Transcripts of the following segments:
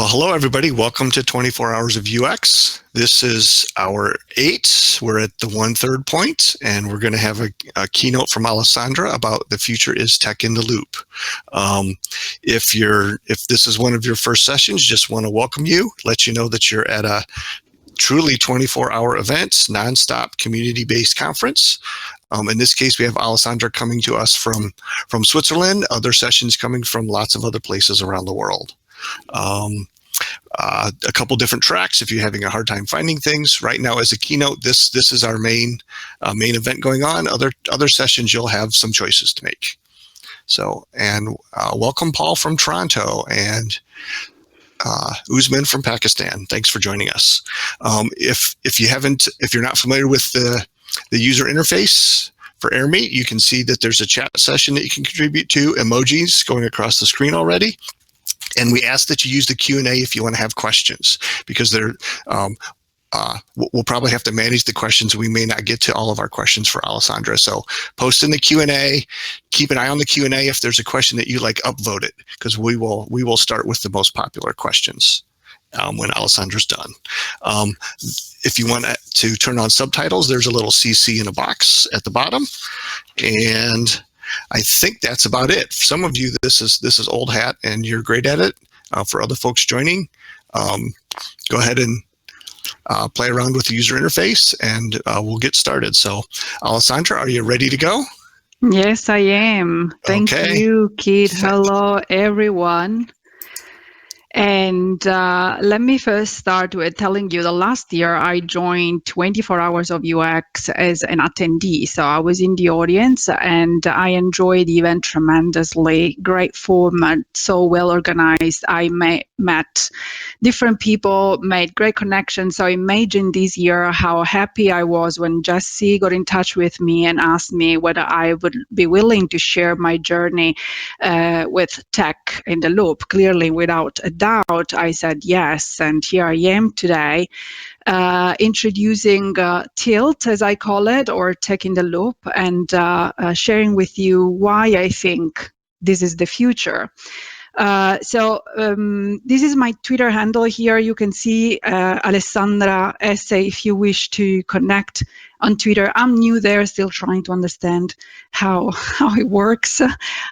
Well, hello, everybody. Welcome to 24 Hours of UX. This is hour 8. We're at the 1/3 point, and we're going to have a keynote from Alessandra about the future is tech in the loop. If this is one of your first sessions, just want to welcome you, let you know that you're at a truly 24-hour event, nonstop community-based conference. In this case, we have Alessandra coming to us from Switzerland, other sessions coming from lots of other places around the world. A couple different tracks if you're having a hard time finding things. Right now, as a keynote, this is our main event going on. Other sessions, you'll have some choices to make. So, and welcome Paul from Toronto and Usman from Pakistan. Thanks for joining us. If you're not familiar with the user interface for AirMeet, you can see that there's a chat session that you can contribute to, emojis going across the screen already. And we ask that you use the Q&A if you want to have questions, because we'll probably have to manage the questions. We may not get to all of our questions for Alessandra. So post in the Q&A, keep an eye on the Q&A. If there's a question that you like, upvote it, because we will start with the most popular questions when Alessandra's done. If you want to turn on subtitles, there's a little CC in a box at the bottom. And I think that's about it. For some of you, this is old hat and you're great at it. For other folks joining, go ahead and play around with the user interface and we'll get started. So, Alessandra, are you ready to go? Yes, I am. Thank you, Kit. Hello, everyone. And let me first start with telling you that last year I joined 24 Hours of UX as an attendee. So I was in the audience and I enjoyed the event tremendously. Great format, so well organized. I met different people, made great connections. So imagine this year how happy I was when Jesse got in touch with me and asked me whether I would be willing to share my journey with tech in the loop. Clearly, without a doubt, I said yes, and here I am today, introducing Tilt, as I call it, or Tech in the Loop, and sharing with you why I think this is the future. So this is my Twitter handle here. You can see Alessandra essay if you wish to connect on Twitter. I'm new there, still trying to understand how it works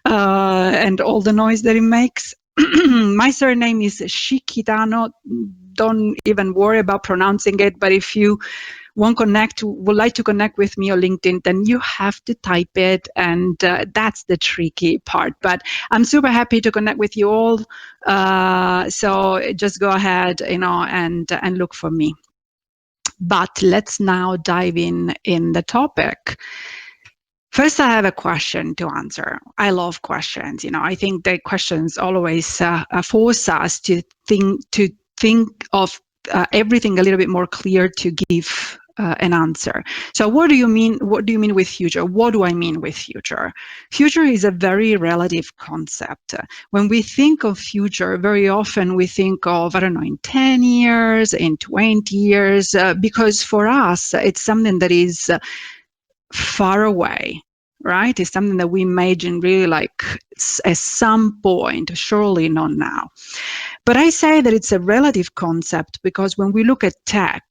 and all the noise that it makes. My surname is Scicchitano. Don't even worry about pronouncing it, but if you would like to connect with me on LinkedIn, then you have to type it, and that's the tricky part. But I'm super happy to connect with you all. So just go ahead, and look for me. But let's now dive in the topic. First, I have a question to answer. I love questions. I think that questions always force us to think of everything a little bit more clear to give an answer. So what do you mean? What do you mean with future? What do I mean with future? Future is a very relative concept. When we think of future, very often we think of, in 10 years, in 20 years, because for us, it's something that is far away, right? It's something that we imagine really like at some point, surely not now. But I say that it's a relative concept because when we look at tech,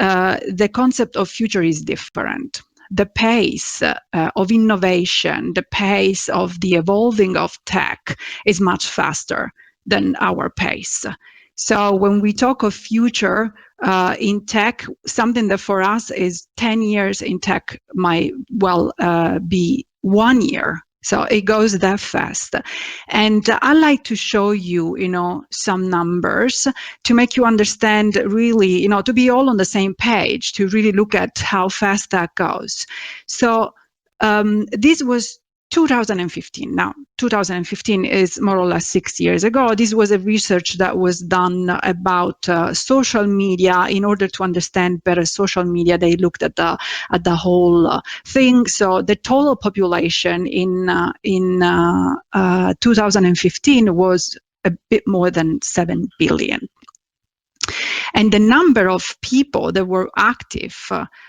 the concept of future is different. The pace of innovation, the pace of the evolving of tech is much faster than our pace. So when we talk of future in tech, something that for us is 10 years in tech might well be 1 year. So it goes that fast. And I like to show you, some numbers to make you understand really, to be all on the same page, to really look at how fast that goes. So this was 2015. Now, 2015 is more or less 6 years ago. This was a research that was done about social media. In order to understand better social media, they looked at the whole thing. So the total population in 2015 was a bit more than 7 billion. And the number of people that were active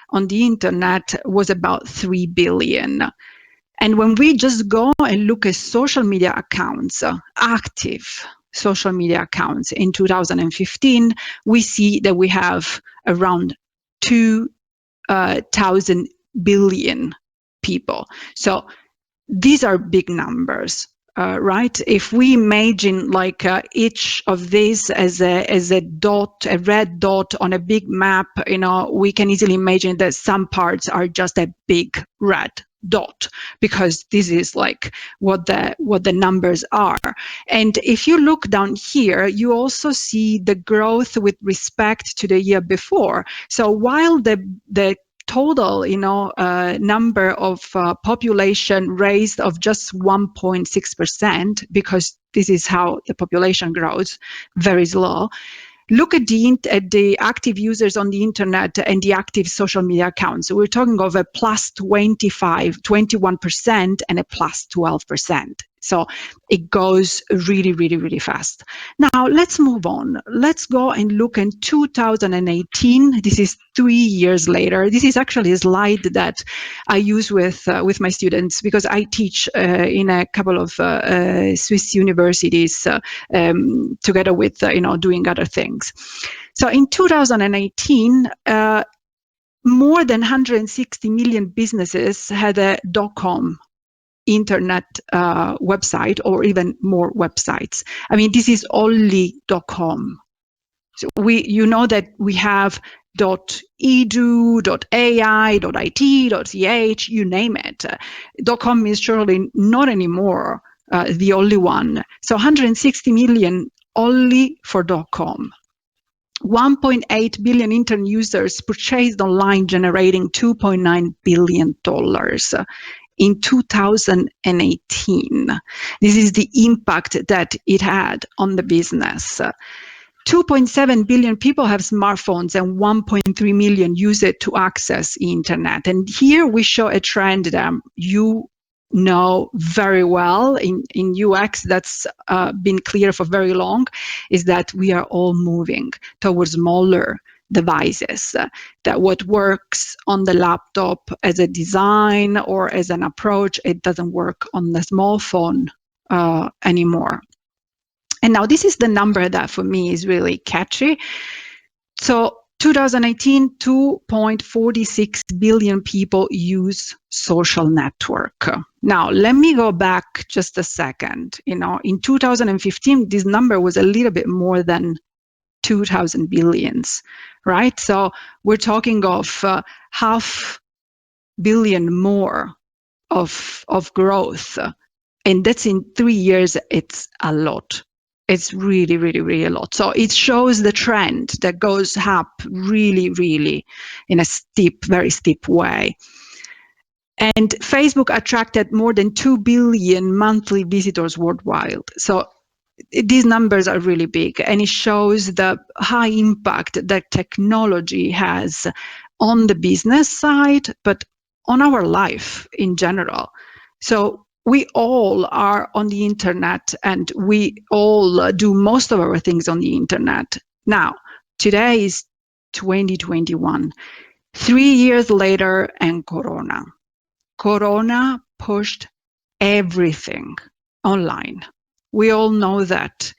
on the internet was about 3 billion. And when we just go and look at social media accounts active social media accounts. In 2015, we see that we have around 2,000 billion people. So these are big numbers, right? If we imagine like each of these as a dot, a red dot on a big map, we can easily imagine that some parts are just a big red dot, because this is like what the numbers are. And if you look down here, you also see the growth with respect to the year before. So while the total, number of population raised of just 1.6%, because this is how the population grows, very slow. Look at the active users on the internet and the active social media accounts. So we're talking of a plus 21% and a plus 12%. So it goes really, really, really fast. Now let's move on. Let's go and look in 2018. This is 3 years later. This is actually a slide that I use with my students, because I teach in a couple of Swiss universities together with doing other things. So in 2018, more than 160 million businesses had a .com internet website, or even more websites. I mean, this is only .com. So that we have .edu, .ai, .it, .ch, you name it. .com is surely not anymore the only one. So 160 million only for .com. 1.8 billion internet users purchased online, generating $2.9 billion in 2018. This is the impact that it had on the business. 2.7 billion people have smartphones, and 1.3 million use it to access the internet. And here we show a trend that you know very well in UX, that's been clear for very long, is that we are all moving towards smaller devices, that what works on the laptop as a design or as an approach, it doesn't work on the small phone anymore. And now this is the number that for me is really catchy. So 2018, 2.46 billion people use social network. Now, let me go back just a second. In 2015, this number was a little bit more than 2,000 billions, right? So we're talking of 500 million more of growth. And that's in 3 years, it's a lot. It's really, really, really a lot. So it shows the trend that goes up really, really in a very steep way. And Facebook attracted more than 2 billion monthly visitors worldwide. So these numbers are really big, and it shows the high impact that technology has on the business side, but on our life in general. So we all are on the internet, and we all do most of our things on the internet. Now, today is 2021, 3 years later, and Corona. Corona pushed everything online. We all know that.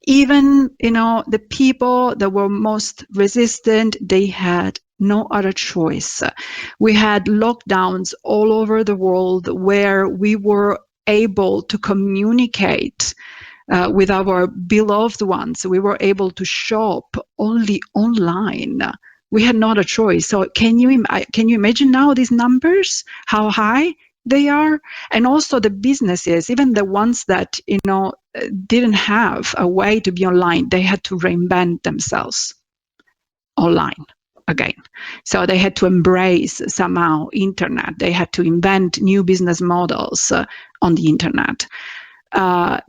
Even, the people that were most resistant, they had no other choice. We had lockdowns all over the world where we were able to communicate with our beloved ones. We were able to shop only online. We had not a choice. So can you imagine now these numbers, how high they are? And also the businesses, even the ones that didn't have a way to be online, they had to reinvent themselves online again. So they had to embrace somehow internet. They had to invent new business models on the internet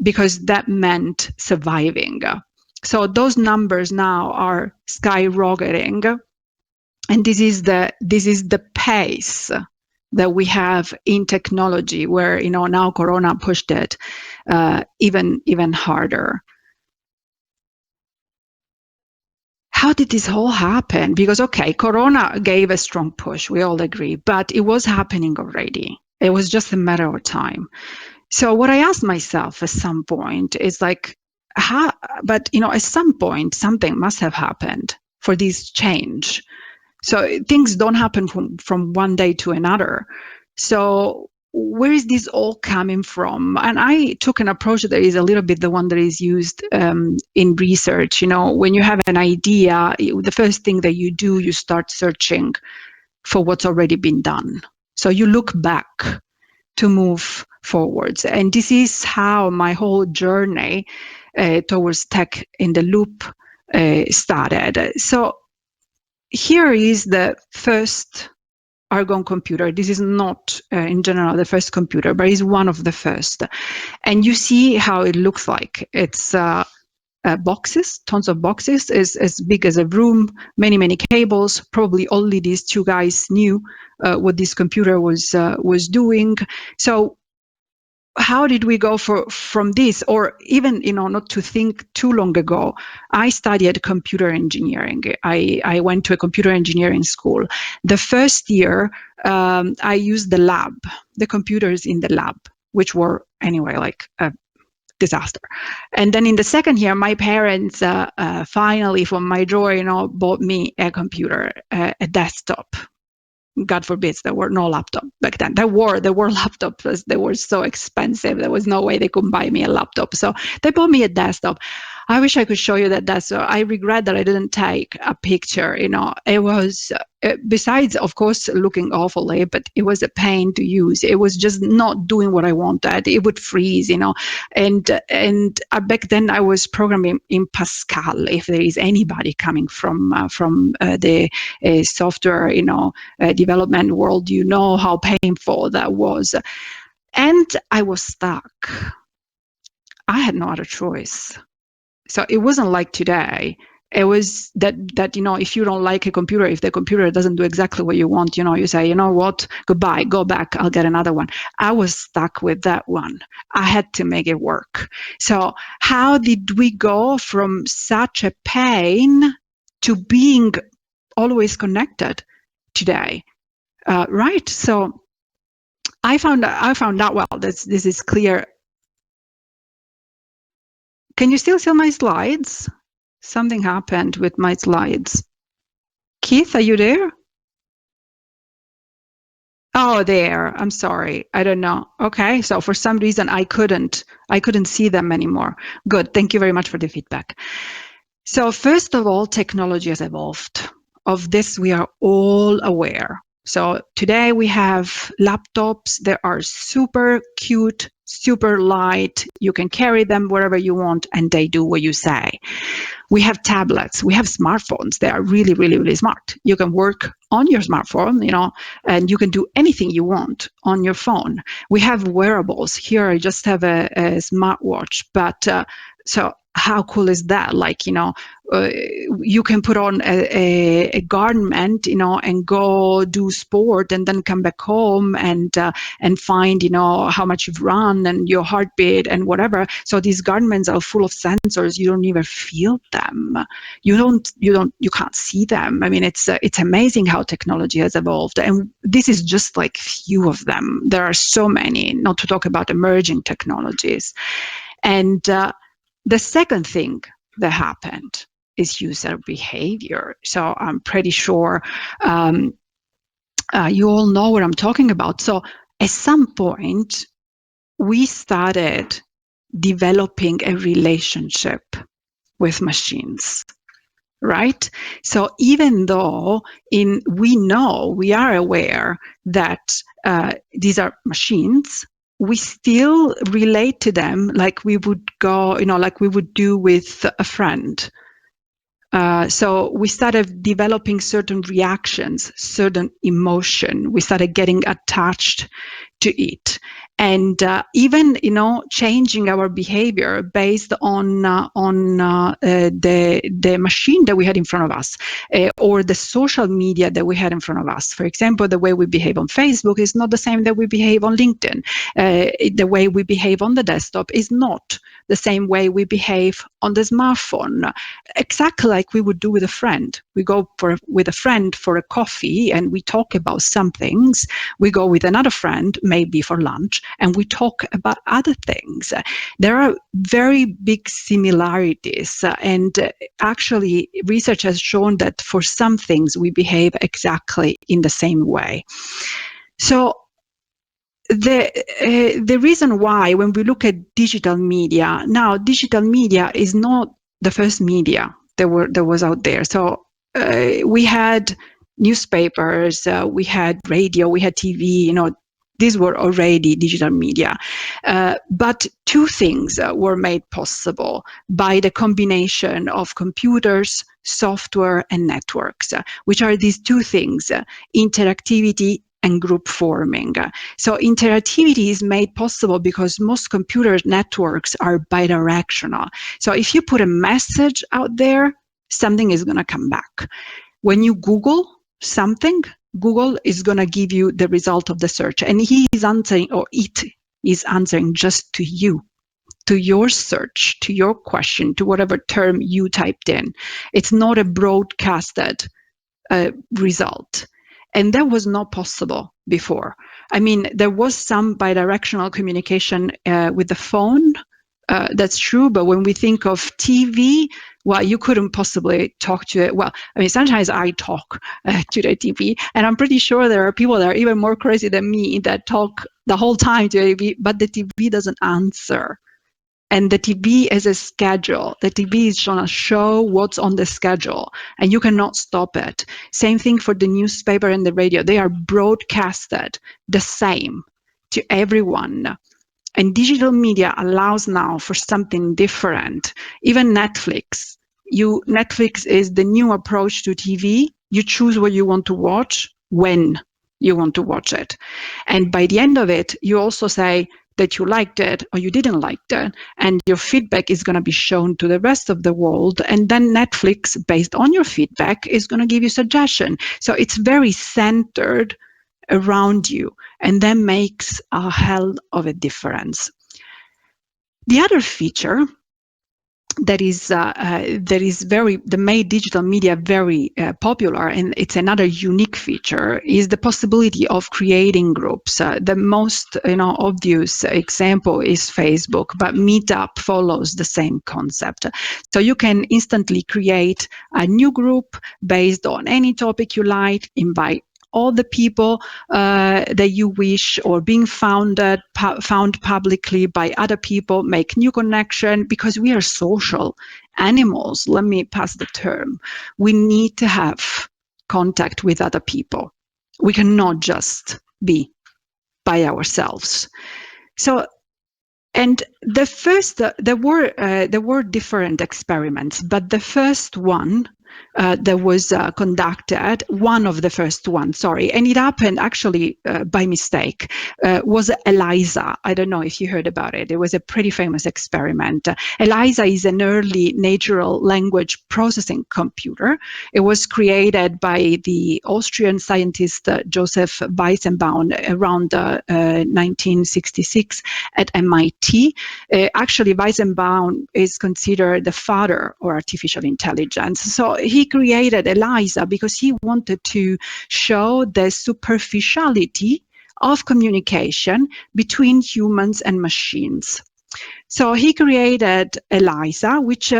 because that meant surviving. So those numbers now are skyrocketing, and this is the pace that we have in technology, where now Corona pushed it even harder. How did this all happen? Because, okay, Corona gave a strong push, we all agree, but it was happening already. It was just a matter of time. So what I asked myself at some point is like, but at some point, something must have happened for this change. So things don't happen from one day to another. So where is this all coming from? And I took an approach that is a little bit the one that is used in research. When you have an idea, the first thing that you do, you start searching for what's already been done. So you look back to move forwards. And this is how my whole journey towards tech in the loop started. So here is the first Argon computer. This is not, in general, the first computer, but it's one of the first. And you see how it looks like. It's boxes, tons of boxes, is as big as a room, many, many cables. Probably only these two guys knew what this computer was doing. So how did we go from this? Or even, not to think too long ago, I studied computer engineering. I went to a computer engineering school. The first year, I used the computers in the lab, which were anyway like a disaster. And then in the second year, my parents finally, for my joy, bought me a computer, a desktop. God forbid, there were no laptop back then. There were laptops. They were so expensive. There was no way they could buy me a laptop. So they bought me a desktop. I wish I could show you that desktop. I regret that I didn't take a picture. It was, besides, of course, looking awfully, but it was a pain to use. It was just not doing what I wanted. It would freeze, And back then I was programming in Pascal. If there is anybody coming from the software, development world, how painful that was. And I was stuck. I had no other choice. So it wasn't like today. It was that if you don't like a computer, if the computer doesn't do exactly what you want, you say, what, goodbye, go back, I'll get another one. I was stuck with that one. I had to make it work. So how did we go from such a pain to being always connected today? Right. So I found out, well, this is clear. Can you still see my slides? Something happened with my slides. Keith, are you there? Oh, there. I'm sorry. I don't know. Okay. So for some reason I couldn't see them anymore. Good. Thank you very much for the feedback. So first of all, technology has evolved. Of this, we are all aware. So today we have laptops that are super cute, super light. You can carry them wherever you want, and they do what you say. We have tablets. We have smartphones. They are really, really, really smart. You can work on your smartphone, and you can do anything you want on your phone. We have wearables. Here I just have a smartwatch, but so how cool is that? Like, you can put on a garment, and go do sport, and then come back home and find, how much you've run and your heartbeat and whatever. So these garments are full of sensors. You don't even feel them. You can't see them. I mean, it's amazing how technology has evolved, and this is just like few of them. There are so many, not to talk about emerging technologies. And the second thing that happened is user behavior. So I'm pretty sure you all know what I'm talking about. So at some point, we started developing a relationship with machines, right? So even though we are aware that these are machines, we still relate to them like we would like we would do with a friend. So we started developing certain reactions, certain emotion. We started getting attached to it, and even changing our behavior based on the machine that we had in front of us, or the social media that we had in front of us. For example, the way we behave on Facebook is not the same that we behave on LinkedIn. The way we behave on the desktop is not the same way we behave on the smartphone, exactly like we would do with a friend. We go with a friend for a coffee and we talk about some things. We go with another friend, maybe for lunch, and we talk about other things. There are very big similarities, and actually research has shown that for some things we behave exactly in the same way. So the reason why, when we look at digital media, now digital media is not the first media that was out there. So we had newspapers, we had radio, we had TV, these were already digital media. But two things were made possible by the combination of computers, software, and networks, which are these two things, interactivity and group forming. So interactivity is made possible because most computer networks are bidirectional. So if you put a message out there, something is going to come back. When you Google something, Google is going to give you the result of the search, and he is answering, or it is answering just to you, to your search, to your question, to whatever term you typed in. It's not a broadcasted result. And that was not possible before. I mean, there was some bidirectional communication with the phone. That's true. But when we think of TV, well, you couldn't possibly talk to it. Well, I mean, sometimes I talk to the TV, and I'm pretty sure there are people that are even more crazy than me that talk the whole time to the TV, but the TV doesn't answer. And the TV is a schedule. The TV is going to show what's on the schedule, and you cannot stop it. Same thing for the newspaper and the radio. They are broadcasted the same to everyone. And digital media allows now for something different. Even Netflix. Netflix is the new approach to TV. You choose what you want to watch, when you want to watch it. And by the end of it, you also say that you liked it or you didn't like it, and your feedback is going to be shown to the rest of the world, and then Netflix, based on your feedback, is going to give you suggestion. So it's very centered around you, and that makes a hell of a difference. The other feature that made digital media very popular, and it's another unique feature, is the possibility of creating groups. The most obvious example is Facebook, but Meetup follows the same concept. So you can instantly create a new group based on any topic you like, invite all the people that you wish, or being found publicly by other people, make new connection, because we are social animals. Let me pass the term. We need to have contact with other people. We cannot just be by ourselves. So, and there were different experiments, but the first one that was conducted, one of the first ones, and it happened actually by mistake, was ELIZA. I don't know if you heard about it. It was a pretty famous experiment. ELIZA is an early natural language processing computer. It was created by the Austrian scientist Joseph Weissenbaum around 1966 at MIT. Actually, Weissenbaum is considered the father of artificial intelligence. So he created ELIZA because he wanted to show the superficiality of communication between humans and machines. So he created ELIZA, which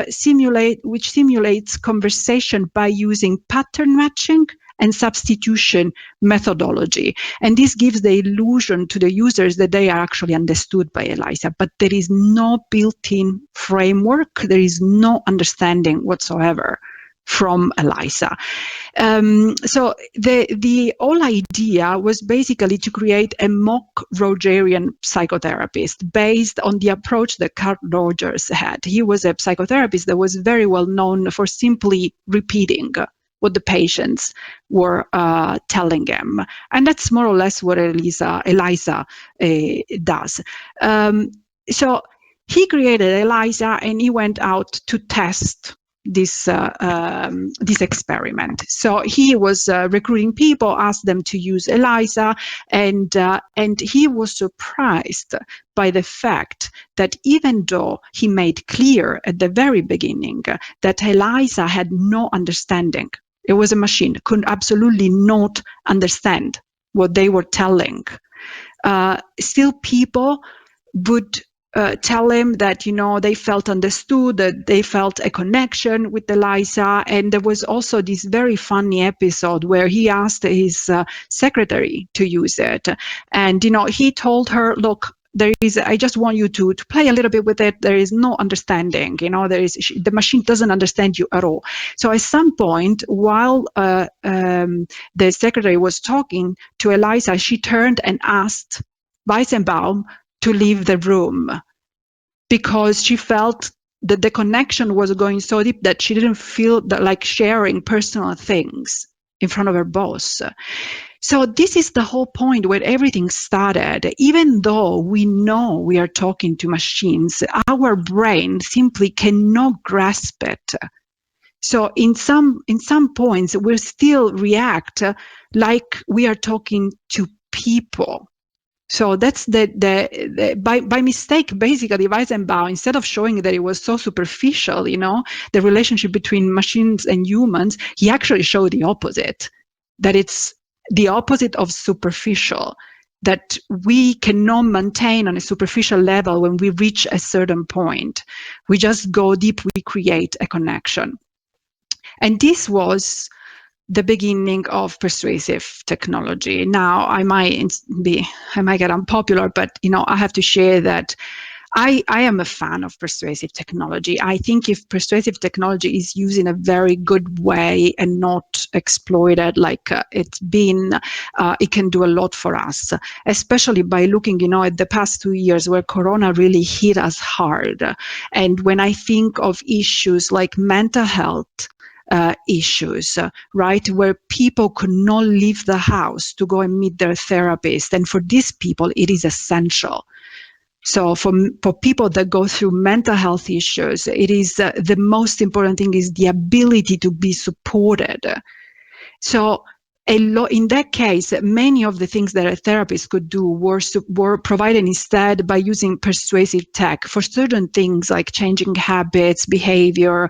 simulates conversation by using pattern matching and substitution methodology. And this gives the illusion to the users that they are actually understood by ELIZA, but there is no built-in framework. There is no understanding whatsoever from ELIZA. So the whole idea was basically to create a mock Rogerian psychotherapist based on the approach that Carl Rogers had. He was a psychotherapist that was very well known for simply repeating what the patients were telling him. And that's more or less what ELIZA does. So he created ELIZA, and he went out to test this experiment. So he was recruiting people, asked them to use ELISA, and he was surprised by the fact that even though he made clear at the very beginning that ELISA had no understanding, it was a machine, could absolutely not understand what they were telling. Still, people would tell him that, they felt understood, that they felt a connection with ELISA. And there was also this very funny episode where he asked his secretary to use it. And, he told her, look, I just want you to play a little bit with it. There is no understanding, the machine doesn't understand you at all. So at some point, while the secretary was talking to ELISA, she turned and asked Weizenbaum to leave the room, because she felt that the connection was going so deep that she didn't feel that like sharing personal things in front of her boss. So this is the whole point where everything started. Even though we know we are talking to machines, our brain simply cannot grasp it. So in some points, we still react like we are talking to people. So that's by mistake, basically, Weizenbaum, instead of showing that it was so superficial, the relationship between machines and humans, he actually showed the opposite, that it's the opposite of superficial, that we cannot maintain on a superficial level when we reach a certain point. We just go deep, we create a connection. And this was the beginning of persuasive technology. Now, I might get unpopular, but I have to share that I am a fan of persuasive technology. I think if persuasive technology is used in a very good way and not exploited like it's been, it can do a lot for us, especially by looking, at the past 2 years where Corona really hit us hard. And when I think of issues like mental health, issues, right, where people could not leave the house to go and meet their therapist. And for these people, it is essential. So for people that go through mental health issues, it is the most important thing is the ability to be supported. So in that case, many of the things that a therapist could do were provided instead by using persuasive tech for certain things like changing habits, behavior,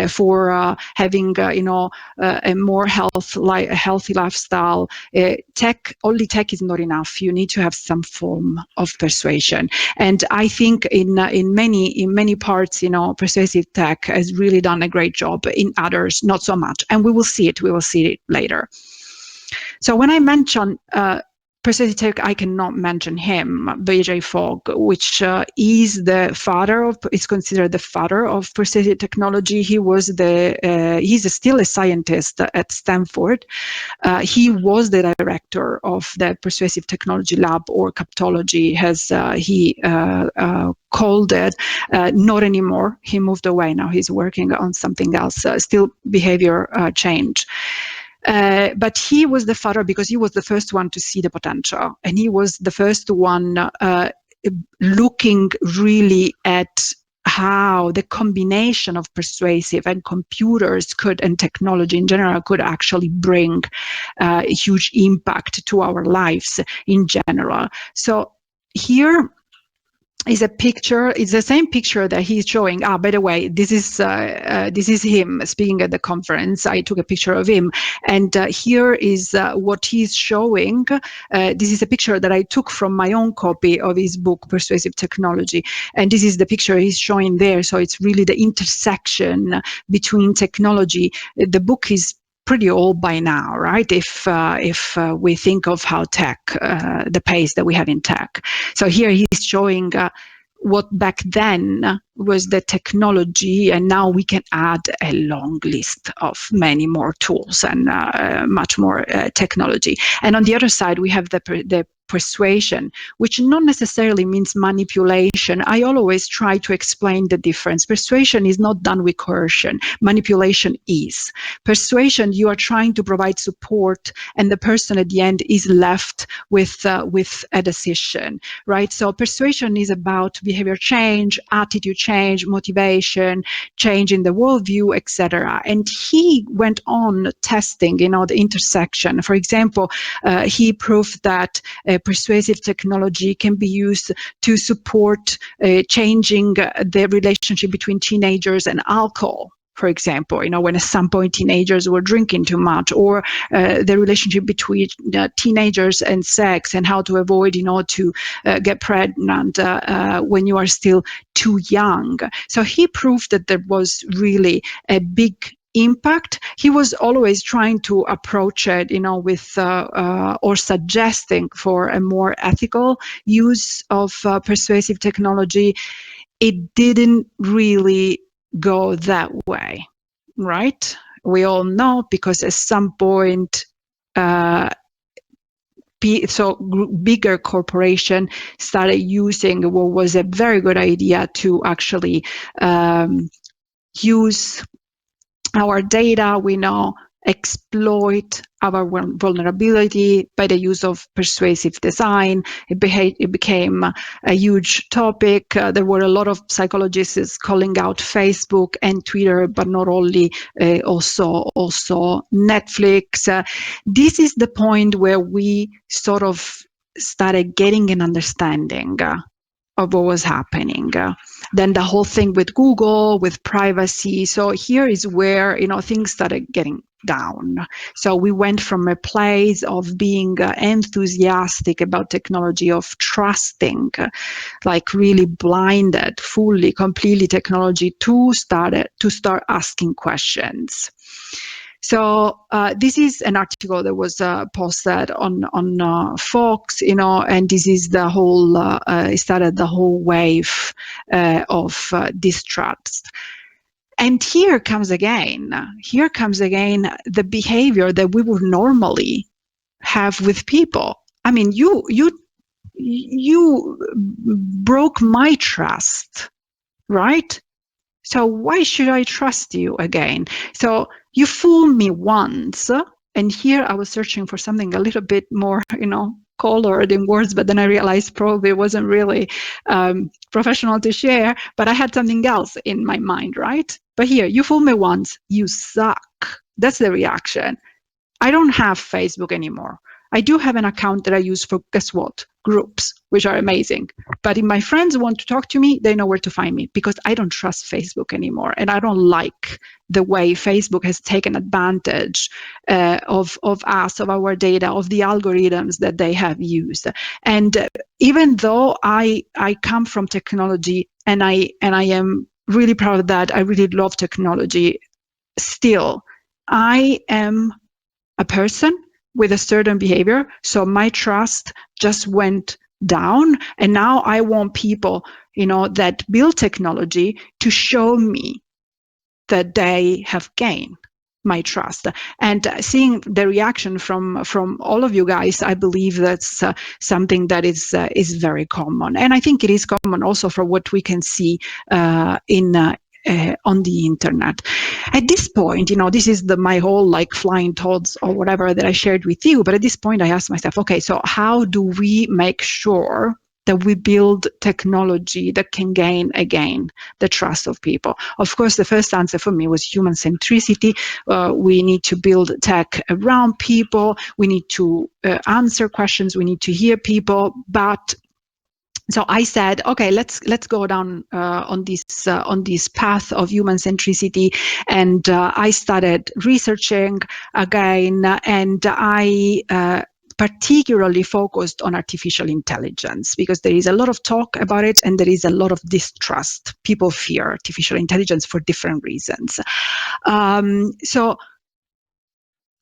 for having a more healthy lifestyle. Only tech is not enough. You need to have some form of persuasion. And I think in many parts, persuasive tech has really done a great job. In others, not so much. And we will see it. We will see it later. So when I mention Persuasive Tech, I cannot mention him, B.J. Fogg, which is considered the father of persuasive technology. He was he's still a scientist at Stanford. He was the director of the Persuasive Technology Lab, or Capitology, as he called it. Not anymore. He moved away. Now he's working on something else, still behavior change. But he was the father because he was the first one to see the potential, and he was the first one looking really at how the combination of persuasive and computers and technology in general could actually bring a huge impact to our lives in general. So here is a picture. It's the same picture that he's showing. By the way, this is him speaking at the conference. I took a picture of him, and here is what he's showing. This is a picture that I took from my own copy of his book, Persuasive Technology, and this is the picture he's showing there. So it's really the intersection between technology. The book is pretty old by now, right? If we think of how the pace that we have in tech. So here he's showing what back then was the technology, and now we can add a long list of many more tools and much more technology. And on the other side, we have the persuasion, which not necessarily means manipulation. I always try to explain the difference. Persuasion is not done with coercion. Manipulation is. Persuasion, you are trying to provide support, and the person at the end is left with a decision, right? So persuasion is about behavior change, attitude change, motivation, change in the worldview, etc. And he went on testing, the intersection. For example, he proved that persuasive technology can be used to support changing the relationship between teenagers and alcohol. For example, when at some point teenagers were drinking too much, or the relationship between teenagers and sex, and how to avoid, to get pregnant when you are still too young. So he proved that there was really a big impact. He was always trying to approach it, with or suggesting for a more ethical use of persuasive technology. It didn't really go that way, right? We all know, because at some point, bigger corporation started using what was a very good idea to actually use our data. We know exploit our vulnerability by the use of persuasive design. It became a huge topic. There were a lot of psychologists calling out Facebook and Twitter, but not only, also Netflix. This is the point where we sort of started getting an understanding of what was happening. Then the whole thing with Google, with privacy. So here is where, things started getting down. So we went from a place of being enthusiastic about technology, of trusting, like really blinded, fully, completely technology, to start asking questions. So this is an article that was posted on Fox, and this is the whole, it started the whole wave of distrust. And here comes again the behavior that we would normally have with people. I mean, you broke my trust, right? So why should I trust you again? So you fooled me once. And here I was searching for something a little bit more, colored in words, but then I realized probably it wasn't really professional to share, but I had something else in my mind, right? But here, you fooled me once, you suck. That's the reaction. I don't have Facebook anymore. I do have an account that I use for, guess what? Groups, which are amazing. But if my friends want to talk to me, they know where to find me, because I don't trust Facebook anymore. And I don't like the way Facebook has taken advantage of us, of our data, of the algorithms that they have used. And even though I come from technology, and I am really proud of that, I really love technology, still, I am a person with a certain behavior. So my trust just went down. And now I want people, that build technology to show me that they have gained my trust. And seeing the reaction from all of you guys, I believe that's something that is very common. And I think it is common also for what we can see on the internet. At this point, this is my whole flying thoughts or whatever that I shared with you. But at this point, I asked myself, okay, so how do we make sure that we build technology that can gain again the trust of people? Of course, the first answer for me was human centricity. We need to build tech around people. We need to answer questions. We need to hear people. But so I said, okay, let's go down on this path of human centricity, and I started researching again, and I particularly focused on artificial intelligence, because there is a lot of talk about it and there is a lot of distrust. People fear artificial intelligence for different reasons. So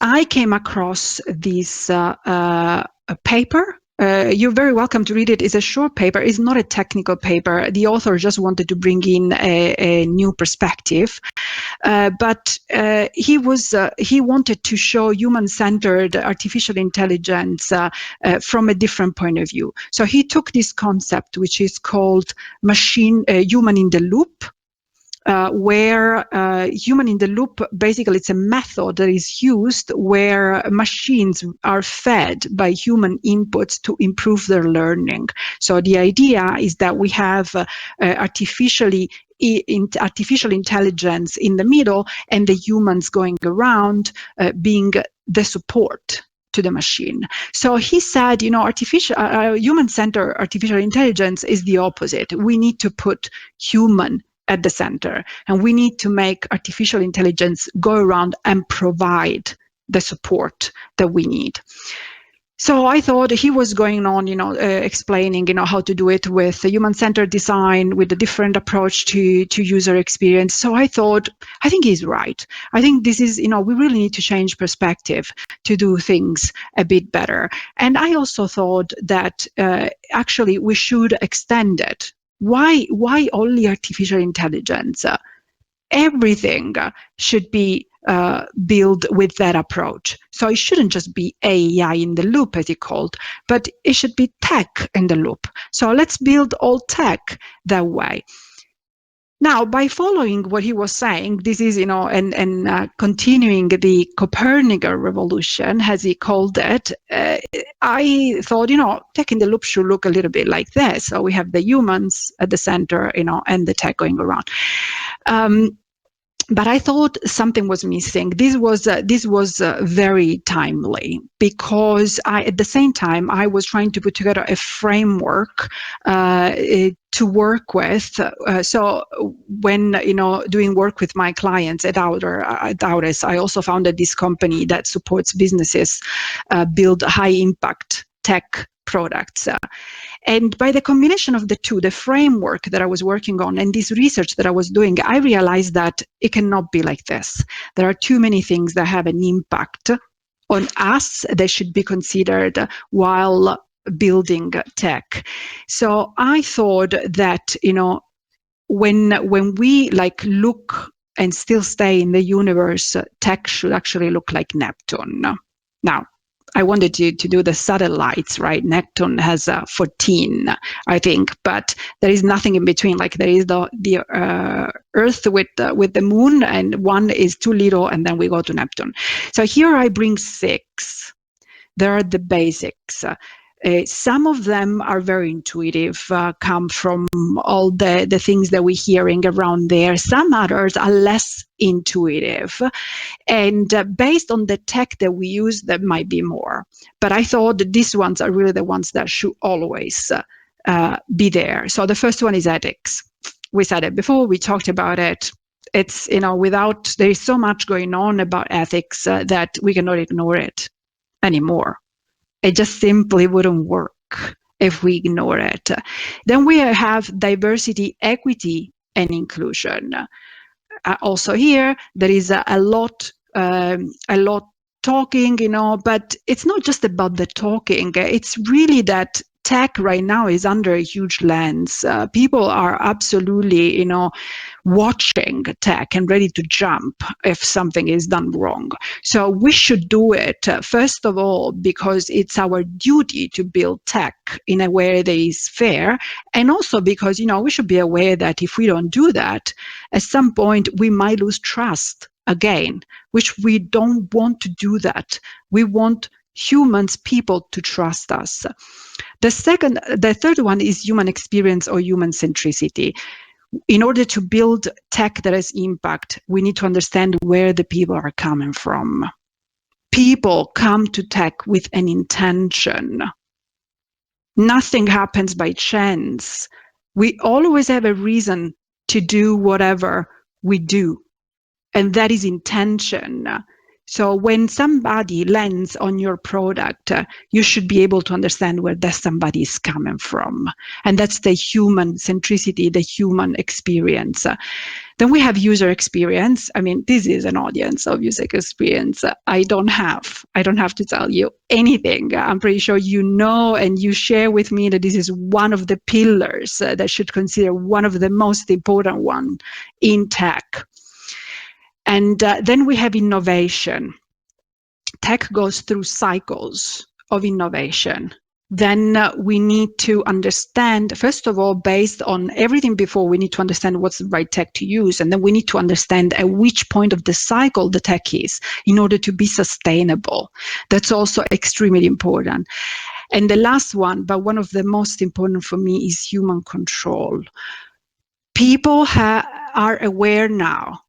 I came across this paper you're very welcome to read it. It's a short paper. It's not a technical paper. The author just wanted to bring in a new perspective. But he wanted to show human-centered artificial intelligence from a different point of view. So he took this concept, which is called human in the loop, where human in the loop, basically it's a method that is used where machines are fed by human inputs to improve their learning. So the idea is that we have artificial intelligence in the middle and the humans going around being the support to the machine. So he said, human-centered artificial intelligence is the opposite. We need to put human at the center, and we need to make artificial intelligence go around and provide the support that we need. So I thought he was going on, explaining, how to do it with human-centered design, with a different approach to user experience. So I thought, I think he's right. I think this is, we really need to change perspective to do things a bit better. And I also thought that actually we should extend it. Why only artificial intelligence? Everything should be built with that approach. So it shouldn't just be AI in the loop, as he called, but it should be tech in the loop. So let's build all tech that way. Now, by following what he was saying, this is, and continuing the Copernican revolution, as he called it, I thought, tech in the loop should look a little bit like this. So we have the humans at the center, and the tech going around. But I thought something was missing. This was very timely, because at the same time I was trying to put together a framework to work with. So when doing work with my clients at Auris, I also founded this company that supports businesses build high impact tech products. And by the combination of the two, the framework that I was working on and this research that I was doing, I realized that it cannot be like this. There are too many things that have an impact on us that should be considered while building tech. So I thought that, when we look and still stay in the universe, tech should actually look like Neptune. Now, I wanted to do the satellites, right? Neptune has 14, I think, but there is nothing in between. Like there is the Earth with the moon, and one is too little, and then we go to Neptune. So here I bring 6. There are the basics. Some of them are very intuitive, come from all the things that we're hearing around there. Some others are less intuitive. And based on the tech that we use, there might be more. But I thought that these ones are really the ones that should always be there. So the first one is ethics. We said it before, we talked about it. It's, there is so much going on about ethics that we cannot ignore it anymore. It just simply wouldn't work if we ignore it. Then we have diversity, equity, and inclusion. Also here, there is a lot talking, but it's not just about the talking. It's really that tech right now is under a huge lens. People are absolutely, watching tech and ready to jump if something is done wrong. So we should do it, first of all, because it's our duty to build tech in a way that is fair. And also because, we should be aware that if we don't do that, at some point we might lose trust again, which we don't want to do that. We want humans, people to trust us. The third one is human experience or human centricity. In order to build tech that has impact, we need to understand where the people are coming from. People come to tech with an intention. Nothing happens by chance. We always have a reason to do whatever we do, and that is intention. So when somebody lands on your product, you should be able to understand where that somebody is coming from. And that's the human centricity, the human experience. Then we have user experience. I mean, this is an audience of user experience. I don't have to tell you anything. I'm pretty sure you know, and you share with me that this is one of the pillars that should consider one of the most important one in tech. And then we have innovation. Tech goes through cycles of innovation. Then we need to understand, first of all, based on everything before, we need to understand what's the right tech to use. And then we need to understand at which point of the cycle the tech is in order to be sustainable. That's also extremely important. And the last one, but one of the most important for me, is human control. People are aware now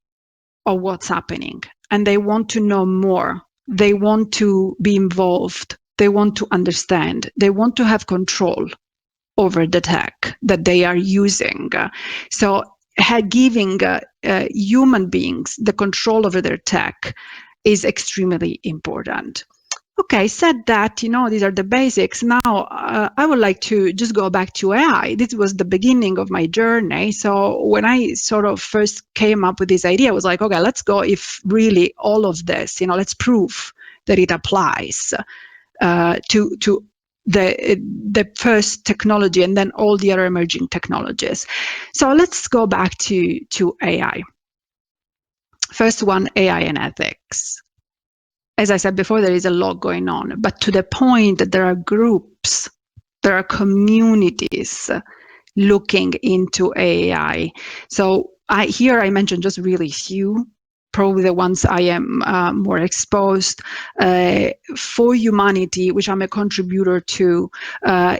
of what's happening, and they want to know more. They want to be involved. They want to understand. They want to have control over the tech that they are using. So giving human beings the control over their tech is extremely important. Okay, said that, these are the basics. Now, I would like to just go back to AI. This was the beginning of my journey. So when I sort of first came up with this idea, I was like, okay, let's go if really all of this, let's prove that it applies to the first technology and then all the other emerging technologies. So let's go back to AI. First one, AI and ethics. As I said before, there is a lot going on, but to the point that there are groups, there are communities looking into AI. So here I mentioned just really few, probably the ones I am more exposed. For Humanity, which I'm a contributor to,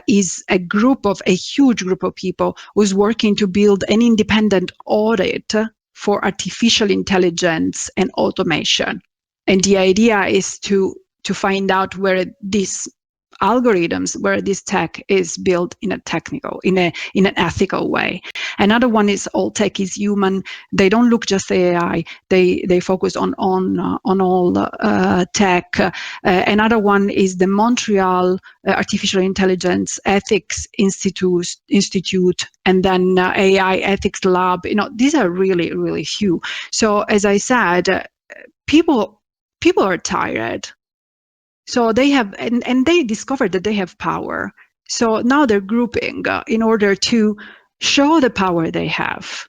is a huge group of people who's working to build an independent audit for artificial intelligence and automation. And the idea is to find out where these algorithms, where this tech is built in an ethical way. Another one is all tech is human. They don't look just at AI. They focus on all tech. Another one is the Montreal Artificial Intelligence Ethics Institute, and then AI Ethics Lab. These are really, really few. So as I said, people are tired. So they have, and they discovered that they have power. So now they're grouping in order to show the power they have.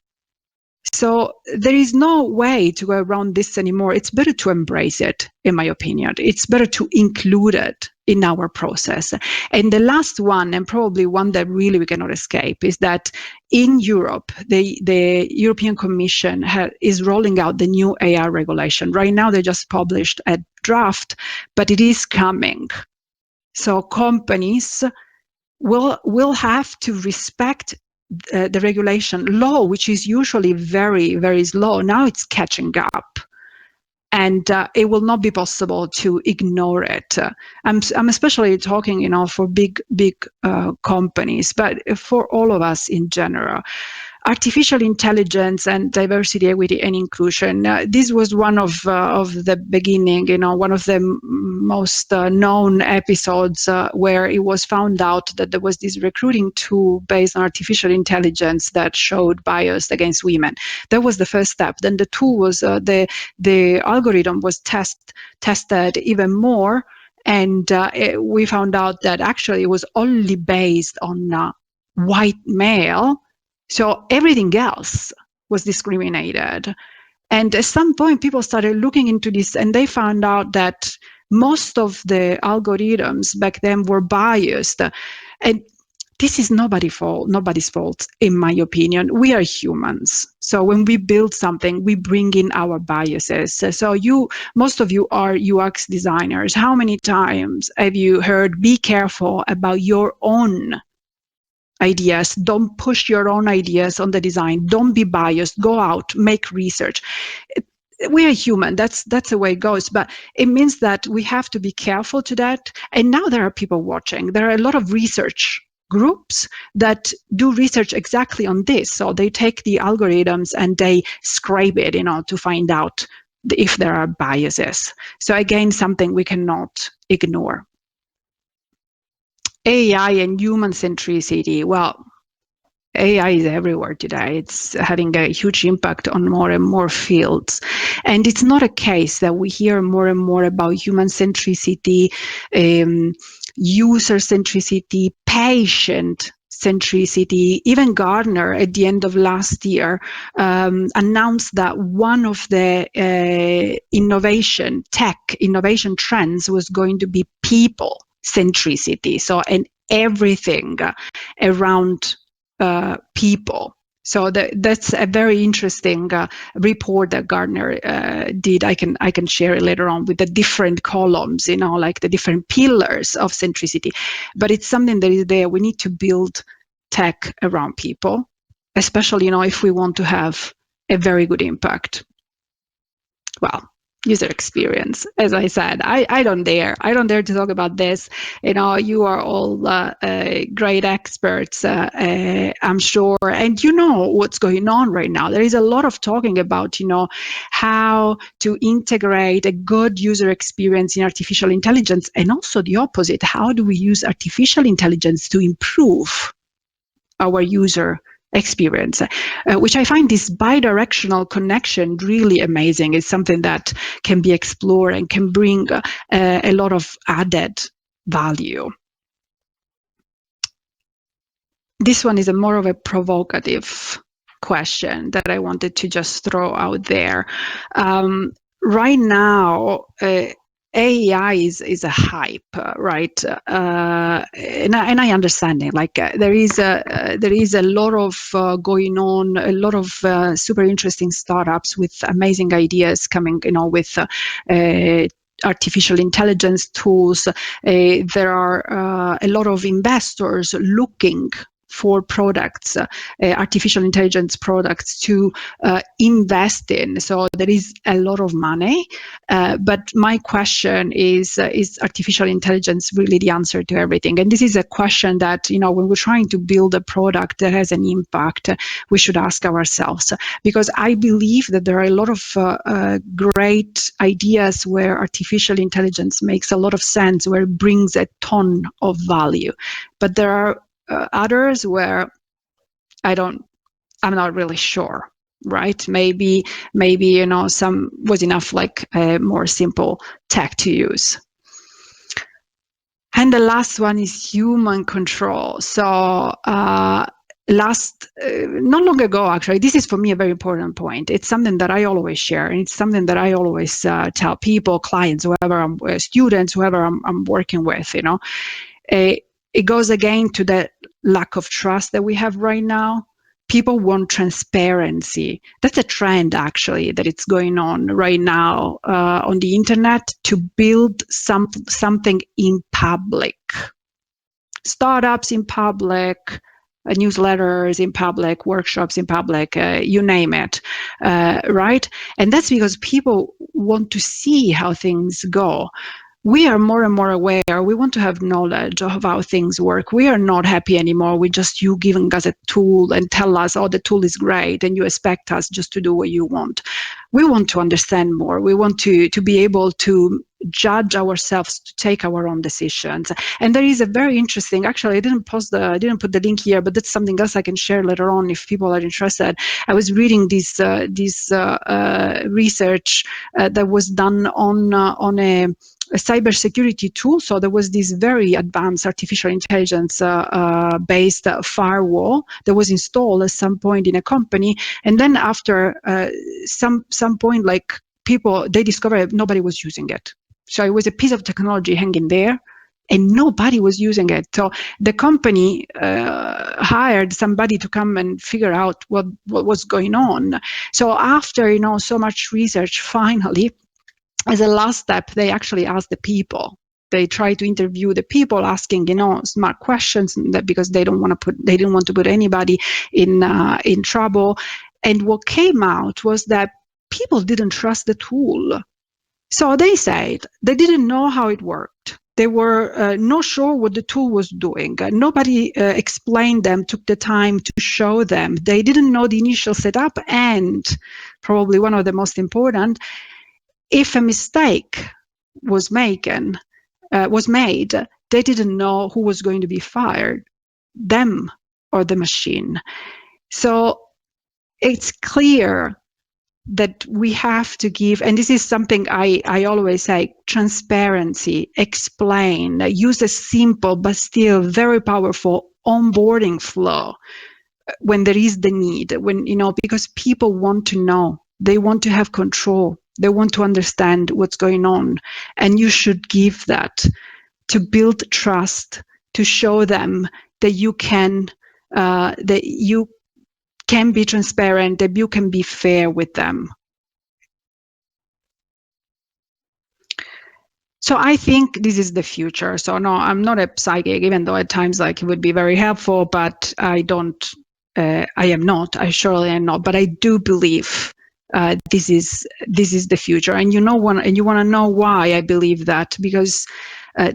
So there is no way to go around this anymore. It's better to embrace it, in my opinion. It's better to include it in our process. And the last one, and probably one that really we cannot escape, is that in Europe, the European Commission is rolling out the new AI regulation. Right now, they just published a draft, but it is coming. So companies will have to respect the regulation law, which is usually very, very slow. Now it's catching up. And it will not be possible to ignore it. I'm especially talking, for big companies, but for all of us in general. Artificial intelligence and diversity, equity, and inclusion. This was one of the beginning, one of the most known episodes where it was found out that there was this recruiting tool based on artificial intelligence that showed bias against women. That was the first step. Then the tool was, the algorithm was tested even more, and we found out that actually it was only based on white male. So everything else was discriminated. And at some point, people started looking into this, and they found out that most of the algorithms back then were biased. And this is nobody's fault, in my opinion. We are humans. So when we build something, we bring in our biases. So most of you are UX designers. How many times have you heard, be careful about your own ideas? Don't push your own ideas on the design. Don't be biased. Go out, make research. We are human. That's the way it goes. But it means that we have to be careful to that. And now there are people watching. There are a lot of research groups that do research exactly on this. So they take the algorithms and they scrape it, to find out if there are biases. So again, something we cannot ignore. AI and human centricity. Well, AI is everywhere today. It's having a huge impact on more and more fields. And it's not a case that we hear more and more about human centricity, user centricity, patient centricity. Even Gartner, at the end of last year, announced that one of the tech innovation trends was going to be people centricity. So, and everything around people. So that's a very interesting report that Gartner did. I can share it later on with the different columns, like the different pillars of centricity. But it's something that is there. We need to build tech around people, especially if we want to have a very good impact. Well, user experience, as I said, I don't dare to talk about this. You are all great experts, I'm sure, and you know what's going on right now. There is a lot of talking about how to integrate a good user experience in artificial intelligence, and also the opposite. How do we use artificial intelligence to improve our user experience, which I find this bidirectional connection really amazing. It's something that can be explored and can bring a lot of added value. This one is more of a provocative question that I wanted to just throw out there. Right now, AI is a hype, right? And I understand it. Like there is a lot of going on, a lot of super interesting startups with amazing ideas coming, with artificial intelligence tools. There are a lot of investors looking for products, artificial intelligence products to invest in. So there is a lot of money. But my question is artificial intelligence really the answer to everything? And this is a question that, when we're trying to build a product that has an impact, we should ask ourselves. Because I believe that there are a lot of great ideas where artificial intelligence makes a lot of sense, where it brings a ton of value. But there are others where I'm not really sure, right? Maybe some was enough like a more simple tech to use. And the last one is human control. So not long ago, actually, this is for me a very important point. It's something that I always share, and it's something that I always tell people, clients, whoever students, whoever I'm working with. It goes again to the lack of trust that we have right now. People want transparency. That's a trend, actually, that it's going on right now on the internet, to build something in public. Startups in public, newsletters in public, workshops in public, you name it, right? And that's because people want to see how things go. We are more and more aware. We want to have knowledge of how things work. We are not happy anymore with just you giving us a tool and tell us, oh, the tool is great, and you expect us just to do what you want. We want to understand more. We want to be able to judge ourselves, to take our own decisions. And there is a very interesting, actually, I didn't put the link here, but that's something else I can share later on if people are interested. I was reading this research that was done on a cybersecurity tool. So there was this very advanced artificial intelligence based firewall that was installed at some point in a company, and then after some point, like people, they discovered nobody was using it. So it was a piece of technology hanging there, and nobody was using it. So the company hired somebody to come and figure out what was going on. So after so much research, finally, as a last step, they actually asked the people. They tried to interview the people, asking smart questions, because they didn't want to put anybody in trouble. And what came out was that people didn't trust the tool. So they said they didn't know how it worked. They were not sure what the tool was doing. Nobody explained them, took the time to show them. They didn't know the initial setup, and probably one of the most important, if a mistake was made, they didn't know who was going to be fired, them or the machine. So it's clear that we have to give, and this is something I always say, transparency, explain, use a simple but still very powerful onboarding flow when there is the need, when, because people want to know, they want to have control, they want to understand what's going on, and you should give that to build trust, to show them that you can be transparent, that you can be fair with them. So I think this is the future. So no, I'm not a psychic, even though at times it would be very helpful, but I surely am not, but I do believe this is the future. And you want to know why I believe that, because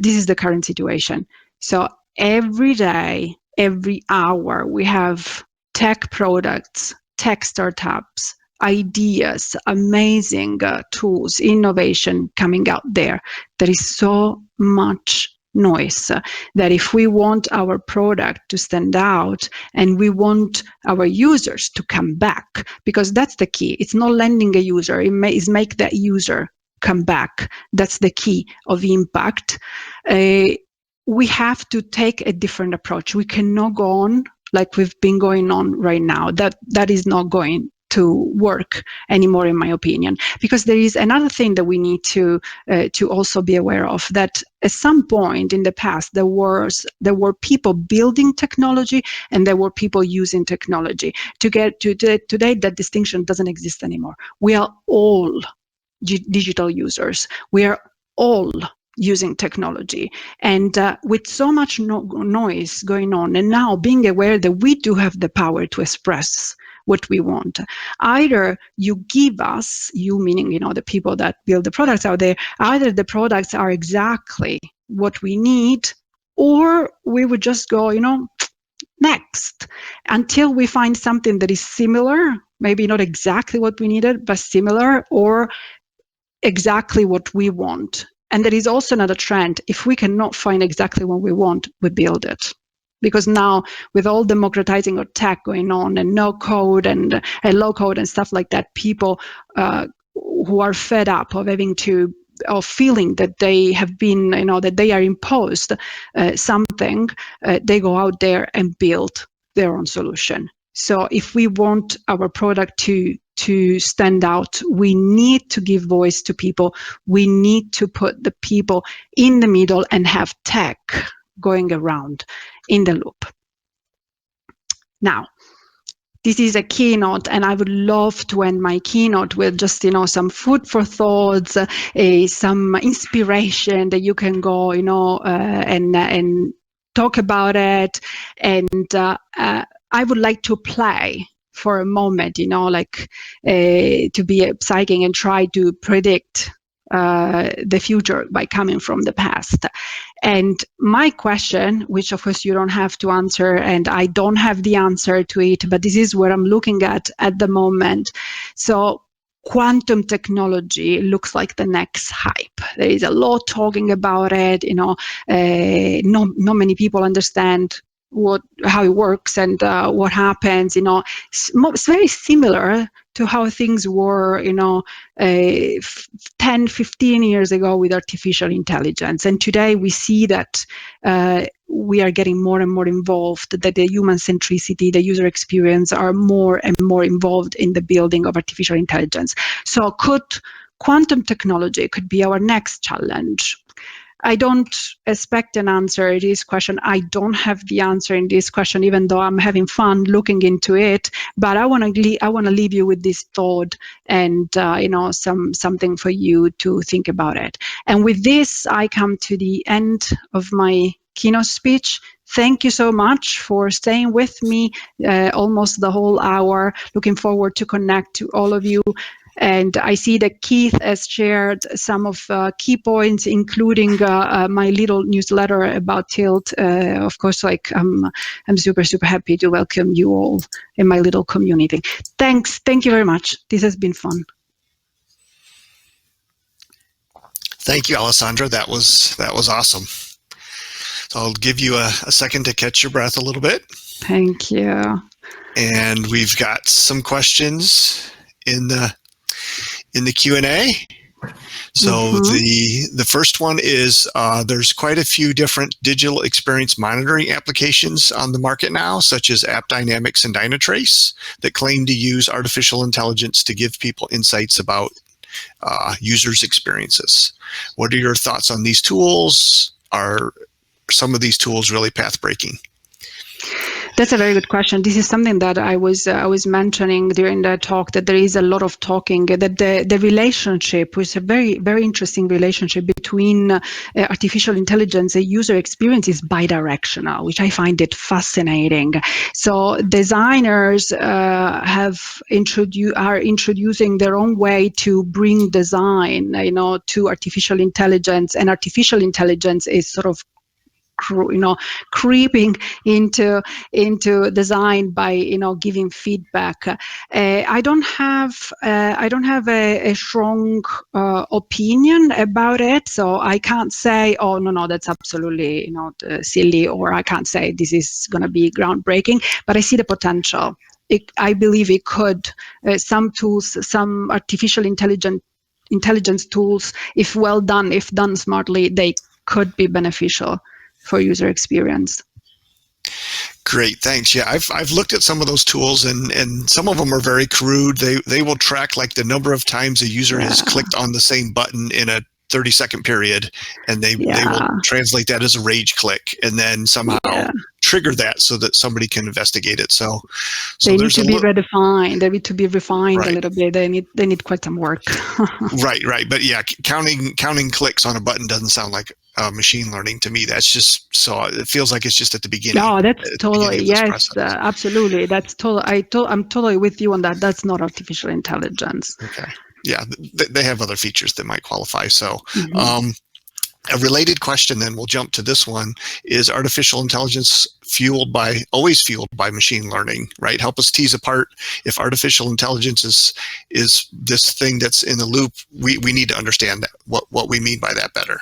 this is the current situation. So every day, every hour, we have tech products, tech startups, ideas, amazing tools, innovation coming out there. There is so much noise that if we want our product to stand out and we want our users to come back, because that's the key. It's not landing a user, it's make that user come back. That's the key of impact. We have to take a different approach. We cannot go on like we've been going on right now. That is not going to work anymore, in my opinion, because there is another thing that we need to also be aware of, that at some point in the past there were people building technology and there were people using technology. To get to today, that distinction doesn't exist anymore. We are all digital users. We are all using technology, and with so much noise going on, and now being aware that we do have the power to express what we want. Either you give us, you meaning the people that build the products out there, either the products are exactly what we need, or we would just go next until we find something that is similar, maybe not exactly what we needed, but similar, or exactly what we want. And there is also another trend. If we cannot find exactly what we want, we build it. Because now, with all democratizing of tech going on, and no code and low code and stuff like that, people who are fed up of feeling that they have been, that they are imposed something, they go out there and build their own solution. So if we want our product to stand out, we need to give voice to people. We need to put the people in the middle and have tech going around in the loop. Now, this is a keynote, and I would love to end my keynote with just, some food for thoughts, some inspiration that you can go, and talk about it. And I would like to play for a moment, to be psychic and try to predict the future by coming from the past. And my question, which of course you don't have to answer, and I don't have the answer to it, but this is what I'm looking at the moment. So quantum technology looks like the next hype. There is a lot talking about it. Not many people understand how it works and what happens. It's very similar to how things were 10, 15 years ago with artificial intelligence. And today we see that we are getting more and more involved, that the human centricity, the user experience are more and more involved in the building of artificial intelligence. So quantum technology could be our next challenge. I don't expect an answer to this question. I don't have the answer in this question, even though I'm having fun looking into it. But I want to leave you with this thought and something for you to think about it. And with this, I come to the end of my keynote speech. Thank you so much for staying with me almost the whole hour. Looking forward to connect to all of you. And I see that Keith has shared some of key points, including my little newsletter about Tilt. Of course, I'm super, super happy to welcome you all in my little community. Thanks. Thank you very much. This has been fun. Thank you, Alessandra. That was awesome. So I'll give you a second to catch your breath a little bit. Thank you. And we've got some questions in the Q&A. So the first one is there's quite a few different digital experience monitoring applications on the market now, such as AppDynamics and Dynatrace, that claim to use artificial intelligence to give people insights about users' experiences. What are your thoughts on these tools? Are some of these tools really path-breaking? That's a very good question. This is something that I was mentioning during the talk, that there is a lot of talking, that the relationship was a very, very interesting relationship between artificial intelligence and user experience is bidirectional, which I find it fascinating. So designers are introducing their own way to bring design, to artificial intelligence, and artificial intelligence is sort of creeping into design by giving feedback. I don't have a strong opinion about it, so I can't say, oh no, that's absolutely silly, or I can't say this is going to be groundbreaking. But I see the potential. I believe it could. Some tools, some artificial intelligence tools, if well done, if done smartly, they could be beneficial for user experience. Great, thanks. Yeah, I've looked at some of those tools, and some of them are very crude. They will track like the number of times a user has clicked on the same button in a 30-second period, and they will translate that as a rage click, and then somehow trigger that so that somebody can investigate it. So they need to be redefined. They need to be refined a little bit. They need quite some work. Right. But yeah, counting clicks on a button doesn't sound like machine learning to me. That's just, so it feels like it's just at the beginning. No, that's totally, yes, absolutely. That's I'm totally with you on that. That's not artificial intelligence. Okay. Yeah, they have other features that might qualify. So a related question, then we'll jump to this one, is artificial intelligence always fueled by machine learning, right? Help us tease apart if artificial intelligence is this thing that's in the loop. We need to understand that, what we mean by that better.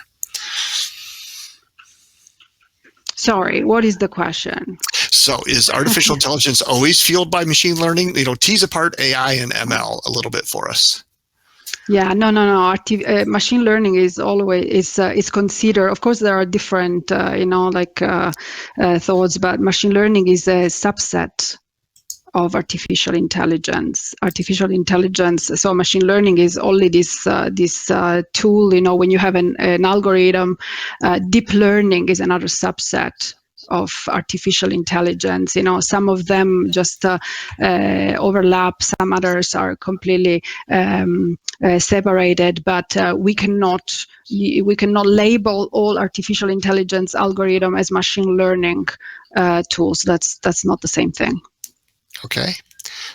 Sorry, what is the question? So is artificial intelligence always fueled by machine learning? Tease apart AI and ML a little bit for us. Yeah, no. Machine learning is always is considered. Of course, there are different, thoughts, but machine learning is a subset of artificial intelligence. So machine learning is only this tool. When you have an algorithm, deep learning is another subset of artificial intelligence. Some of them just overlap, some others are completely separated, but we cannot label all artificial intelligence algorithm as machine learning tools. That's not the same thing. Okay,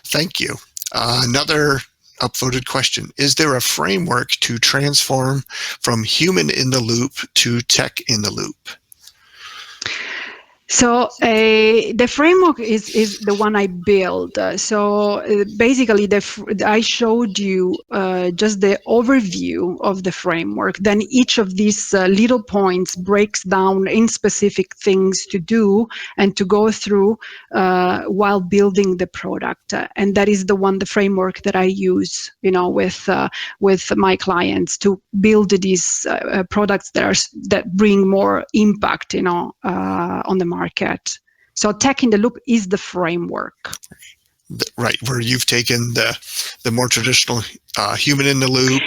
thank you. Another upvoted question: is there a framework to transform from human in the loop to tech in the loop? So the framework is the one I built. So basically, I showed you just the overview of the framework. Then each of these little points breaks down in specific things to do and to go through while building the product. And that is the framework that I use, with my clients to build these products that bring more impact, on the market. So tech in the loop is the framework. Right, where you've taken the more traditional human in the loop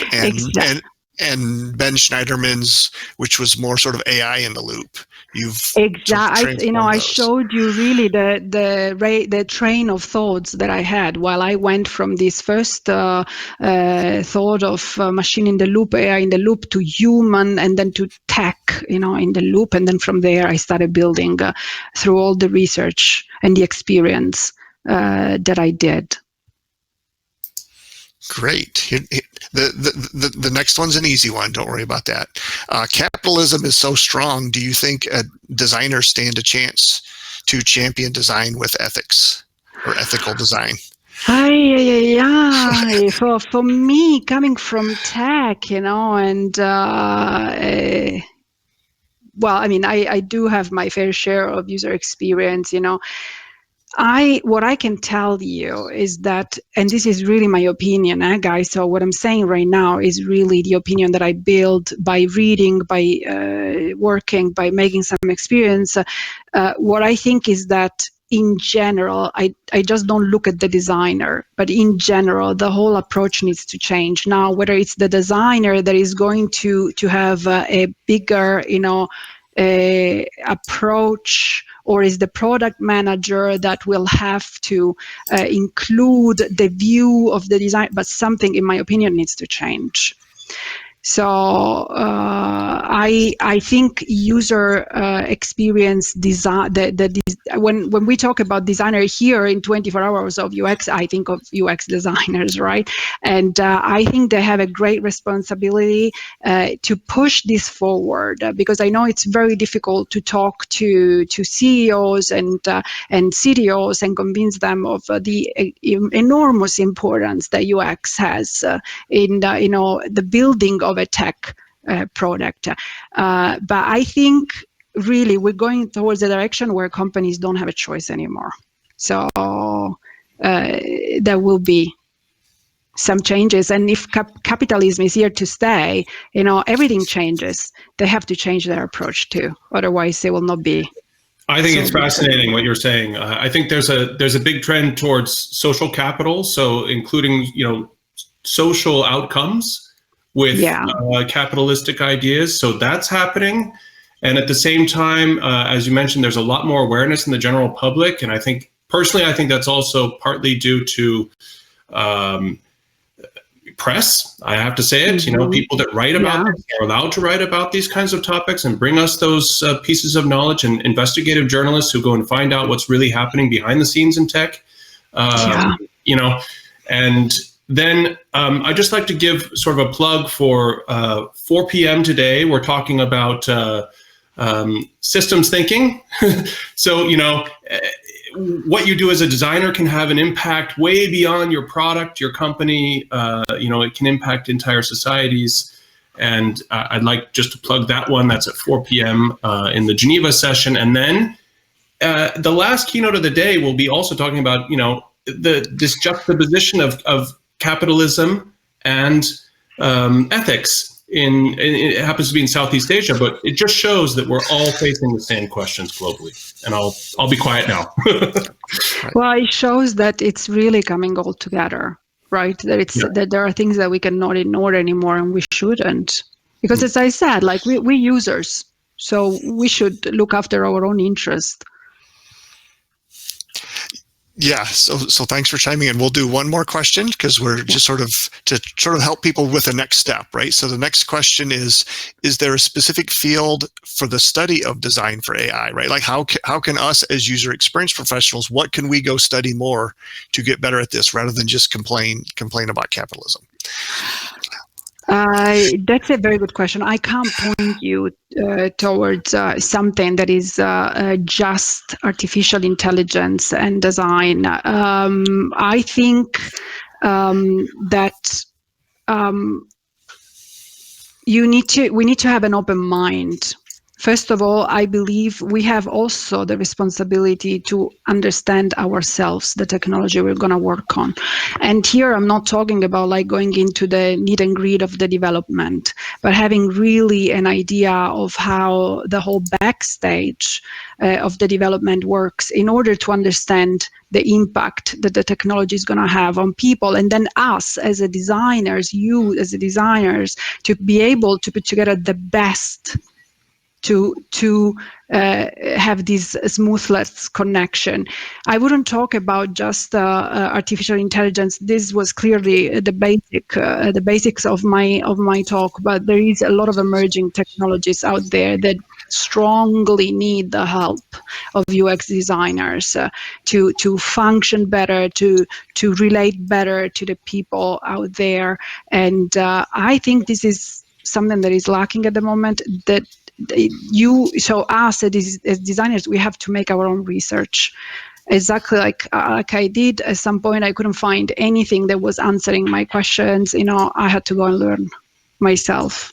and Ben Shneiderman's, which was more sort of AI in the loop. I showed you really the train of thoughts that I had while I went from this first thought of machine in the loop, AI in the loop, to human, and then to tech, in the loop, and then from there I started building through all the research and the experience that I did. Great. The next one's an easy one. Don't worry about that. Capitalism is so strong. Do you think designers stand a chance to champion design with ethics or ethical design? For me, coming from tech, and well, I mean, I do have my fair share of user experience, what I can tell you is that, and this is really my opinion, guys. So what I'm saying right now is really the opinion that I build by reading, by working, by making some experience. What I think is that in general, I just don't look at the designer, but in general, the whole approach needs to change. Now, whether it's the designer that is going to have a bigger, approach, or is the product manager that will have to include the view of the design, but something, in my opinion, needs to change. So I think user experience design. When we talk about designer here in 24 hours of UX, I think of UX designers, right? And I think they have a great responsibility to push this forward, because I know it's very difficult to talk to CEOs and CTOs and convince them of the enormous importance that UX has in the building of a tech product. But I think really we're going towards a direction where companies don't have a choice anymore. So there will be some changes. And if capitalism is here to stay, everything changes. They have to change their approach too. Otherwise, they will not be. I think it's fascinating what you're saying. I think there's a big trend towards social capital. So including, social outcomes with capitalistic ideas. So that's happening. And at the same time, as you mentioned, there's a lot more awareness in the general public. And I think that's also partly due to press. I have to say it, people that write about this are allowed to write about these kinds of topics and bring us those pieces of knowledge, and investigative journalists who go and find out what's really happening behind the scenes in tech. And then I'd just like to give sort of a plug for 4 p.m. today. We're talking about systems thinking. So, what you do as a designer can have an impact way beyond your product, your company. It can impact entire societies. And I'd like just to plug that one. That's at 4 p.m. In the Geneva session. And then the last keynote of the day will be also talking about, this juxtaposition of capitalism and ethics. It happens to be in Southeast Asia, but it just shows that we're all facing the same questions globally. And I'll be quiet now. Well, it shows that it's really coming all together, right? That there are things that we cannot ignore anymore, and we shouldn't. Because as I said, like we're users, so we should look after our own interest. Yeah, so thanks for chiming in. We'll do one more question because we're just sort of help people with the next step, right? So the next question is there a specific field for the study of design for AI, right? Like how can us as user experience professionals, what can we go study more to get better at this rather than just complain about capitalism? That's a very good question. I can't point you towards something that is just artificial intelligence and design. I think that we need to have an open mind. First of all, I believe we have also the responsibility to understand ourselves, the technology we're going to work on. And here I'm not talking about like going into the nit and gritty of the development, but having really an idea of how the whole backstage of the development works in order to understand the impact that the technology is going to have on people. And then us as a designers, you as a designers, to be able to put together the best to have this smoothless connection. I wouldn't talk about just artificial intelligence. This was clearly the basics of my talk. But there is a lot of emerging technologies out there that strongly need the help of UX designers to function better, to relate better to the people out there. And I think this is something that is lacking at the moment. That us as designers, we have to make our own research. Exactly like I did at some point. I couldn't find anything that was answering my questions. I had to go and learn myself.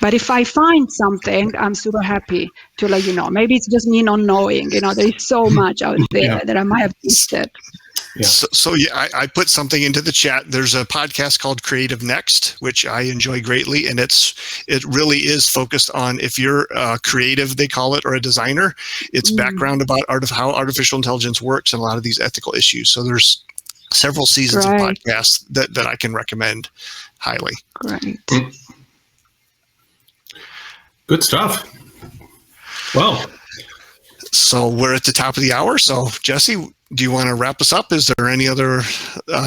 But if I find something, I'm super happy to let you know. Maybe it's just me not knowing. There is so much out there that I might have missed it. Yeah. So I put something into the chat. There's a podcast called Creative Next, which I enjoy greatly, and it really is focused on, if you're a creative, they call it, or a designer, it's background about how artificial intelligence works and a lot of these ethical issues. So there's several seasons of podcasts that I can recommend highly. Great. Good stuff. Well, so we're at the top of the hour. So Jesse, do you want to wrap us up? Is there any other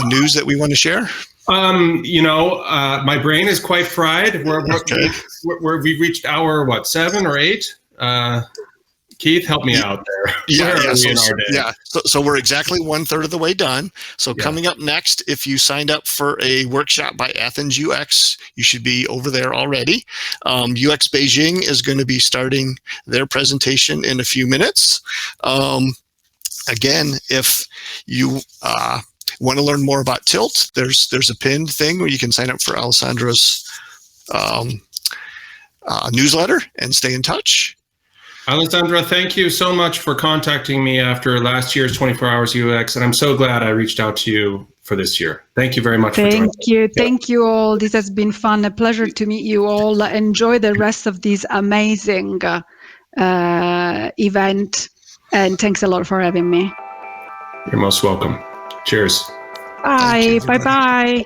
news that we want to share? My brain is quite fried. We've reached hour 7 or 8. Keith, help me out there. So we're exactly 1/3 of the way done. So coming up next, if you signed up for a workshop by Athens UX, you should be over there already. UX Beijing is going to be starting their presentation in a few minutes. Again, if you want to learn more about Tilt, there's a pinned thing where you can sign up for Alessandra's newsletter and stay in touch. Alessandra, thank you so much for contacting me after last year's 24 Hours UX, and I'm so glad I reached out to you for this year. Thank you very much for joining. Thank you all. This has been fun. A pleasure to meet you all. Enjoy the rest of this amazing event, and thanks a lot for having me. You're most welcome. Cheers. Bye. Bye-bye.